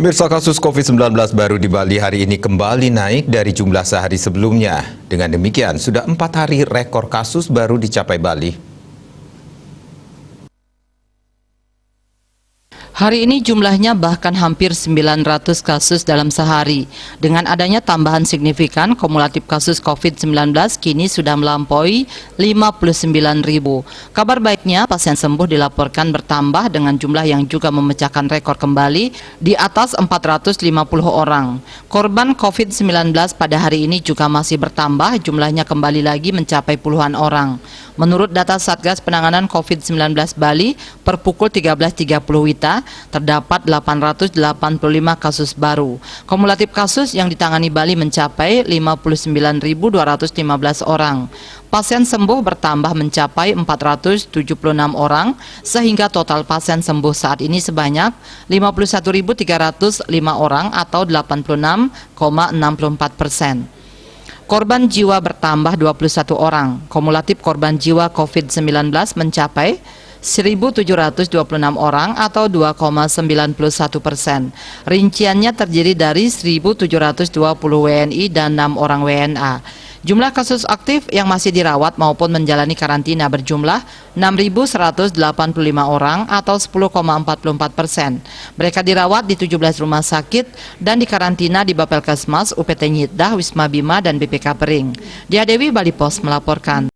Pemirsa, kasus COVID-19 baru di Bali hari ini kembali naik dari jumlah sehari sebelumnya. Dengan demikian, sudah 4 hari rekor kasus baru dicapai Bali. Hari ini jumlahnya bahkan hampir 900 kasus dalam sehari. Dengan adanya tambahan signifikan, kumulatif kasus COVID-19 kini sudah melampaui 59.000. Kabar baiknya, pasien sembuh dilaporkan bertambah dengan jumlah yang juga memecahkan rekor kembali di atas 450 orang. Korban COVID-19 pada hari ini juga masih bertambah, jumlahnya kembali lagi mencapai puluhan orang. Menurut data Satgas Penanganan COVID-19 Bali, per pukul 13.30 WITA, terdapat 885 kasus baru. Kumulatif kasus yang ditangani Bali mencapai 59.215 orang. Pasien sembuh bertambah mencapai 476 orang, sehingga total pasien sembuh saat ini sebanyak 51.305 orang atau 86,64%. Korban jiwa bertambah 21 orang. Kumulatif korban jiwa COVID-19 mencapai 1.726 orang atau 2,91%. Rinciannya terdiri dari 1.720 WNI dan 6 orang WNA. Jumlah kasus aktif yang masih dirawat maupun menjalani karantina berjumlah 6.185 orang atau 10,44%. Mereka dirawat di 17 rumah sakit dan dikarantina di Bapelkesmas, UPT Nyitdah, Wisma Bima, dan BPK Pering. Dia Dewi, Bali Pos melaporkan.